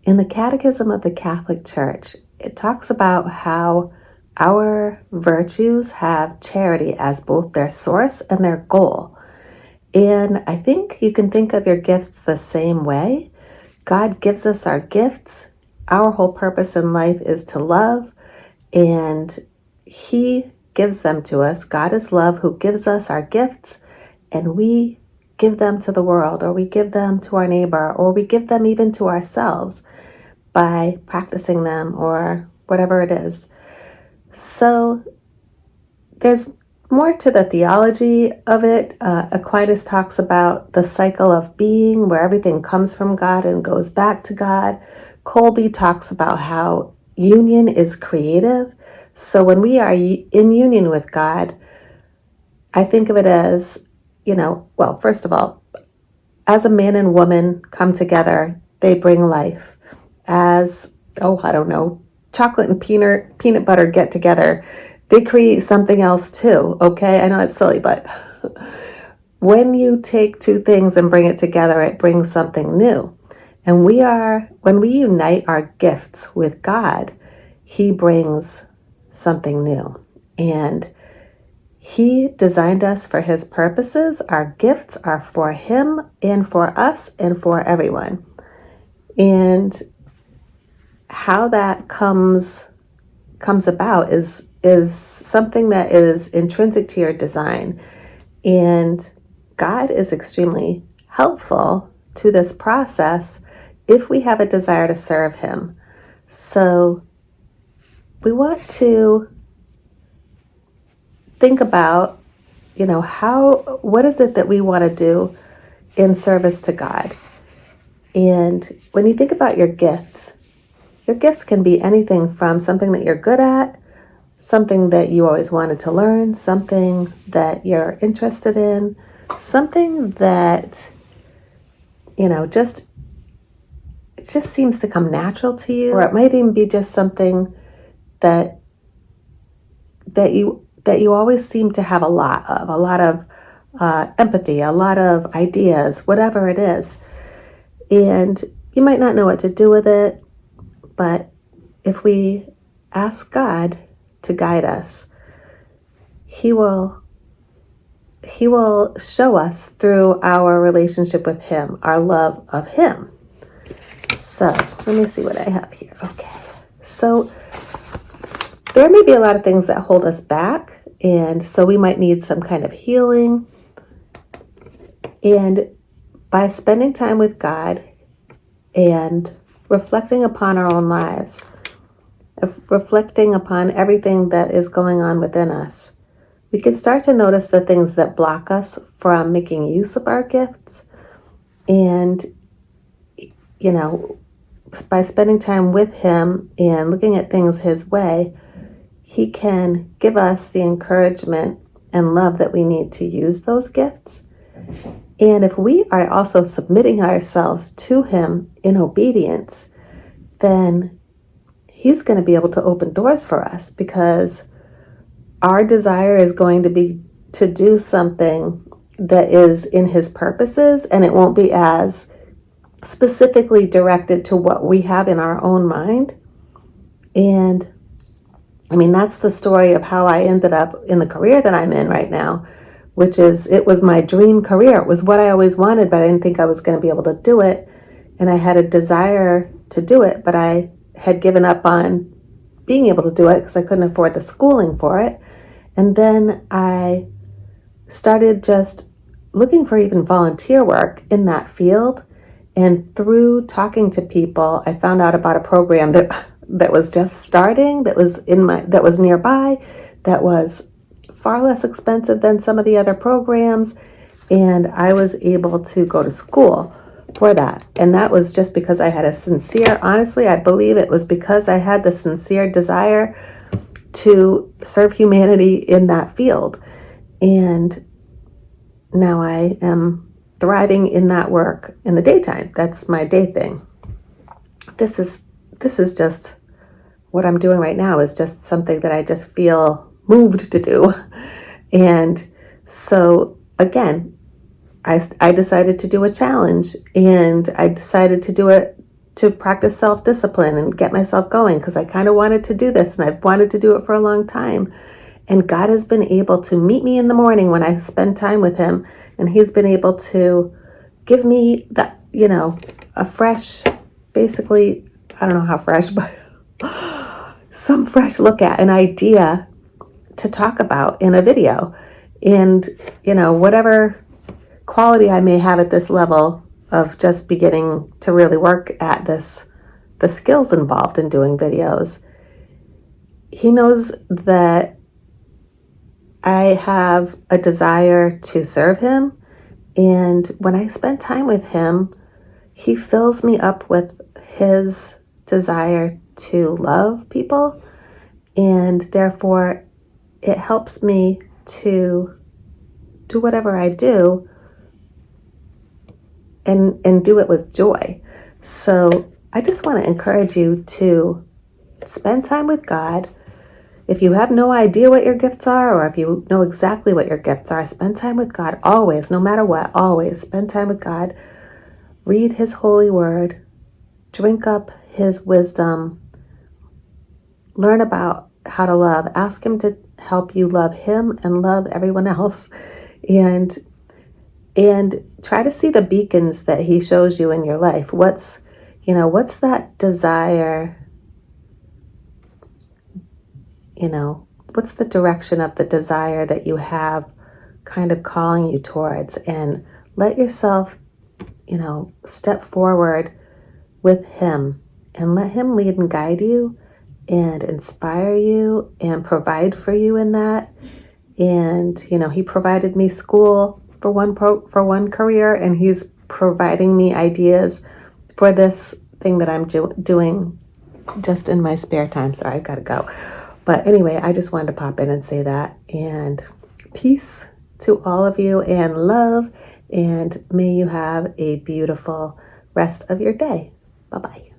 In the Catechism of the Catholic Church, it talks about how our virtues have charity as both their source and their goal. And I think you can think of your gifts the same way. God gives us our gifts. Our whole purpose in life is to love, and He gives them to us. God is love who gives us our gifts, and we give them to the world, or we give them to our neighbor, or we give them even to ourselves by practicing them or whatever it is. So there's more to the theology of it. Aquinas talks about the cycle of being, where everything comes from God and goes back to God. Colby talks about how union is creative. So when we are in union with God, I think of it as, well, first of all, as a man and woman come together, they bring life. As, I don't know, chocolate and peanut butter get together, they create something else too, okay? I know it's silly, but when you take two things and bring it together, it brings something new. And when we unite our gifts with God, He brings something new. And He designed us for His purposes. Our gifts are for Him and for us and for everyone. And how that comes about is something that is intrinsic to your design. And God is extremely helpful to this process if we have a desire to serve Him. So we want to think about, what is it that we want to do in service to God? And when you think about your gifts can be anything from something that you're good at, something that you always wanted to learn, something that you're interested in, something that, it just seems to come natural to you, or it might even be just something that you always seem to have a lot of empathy, a lot of ideas, whatever it is. And you might not know what to do with it, but if we ask God to guide us, He will show us through our relationship with Him, our love of Him. So let me see what I have here. Okay. So there may be a lot of things that hold us back, and so we might need some kind of healing. And by spending time with God and reflecting upon our own lives, reflecting upon everything that is going on within us, we can start to notice the things that block us from making use of our gifts. And, by spending time with Him and looking at things His way, He can give us the encouragement and love that we need to use those gifts. And if we are also submitting ourselves to Him in obedience, then He's going to be able to open doors for us, because our desire is going to be to do something that is in His purposes, and it won't be as specifically directed to what we have in our own mind. And that's the story of how I ended up in the career that I'm in right now, which is, it was my dream career. It was what I always wanted, but I didn't think I was going to be able to do it. And I had a desire to do it, but I had given up on being able to do it because I couldn't afford the schooling for it. And then I started just looking for even volunteer work in that field. And through talking to people, I found out about a program that was just starting, that was nearby, that was far less expensive than some of the other programs. And I was able to go to school for that. And that was just because I had honestly, I believe it was because I had the sincere desire to serve humanity in that field. And now I am thriving in that work in the daytime. That's my day thing. This is just what I'm doing right now, is just something that I just feel moved to do. And so again, I decided to do a challenge, and I decided to do it to practice self-discipline and get myself going because I kind of wanted to do this and I've wanted to do it for a long time. And God has been able to meet me in the morning when I spend time with him, and he's been able to give me that, a fresh, basically, I don't know how fresh, but some fresh look at an idea to talk about in a video. And, whatever quality I may have at this level of just beginning to really work at this, the skills involved in doing videos, he knows that I have a desire to serve him. And when I spend time with him, he fills me up with his desire to love people. And therefore, it helps me to do whatever I do and do it with joy. So I just want to encourage you to spend time with God. If you have no idea what your gifts are, or if you know exactly what your gifts are, spend time with God always, no matter what, always spend time with God. Read his holy word, drink up his wisdom, learn about how to love, ask him to help you love him and love everyone else, and try to see the beacons that he shows you in your life. What's that desire? What's the direction of the desire that you have kind of calling you towards? And let yourself, step forward with him and let him lead and guide you and inspire you and provide for you in that. And, he provided me school for one career, and he's providing me ideas for this thing that I'm doing just in my spare time. Sorry, I've got to go. But anyway, I just wanted to pop in and say that. And peace to all of you and love. And may you have a beautiful rest of your day. Bye-bye.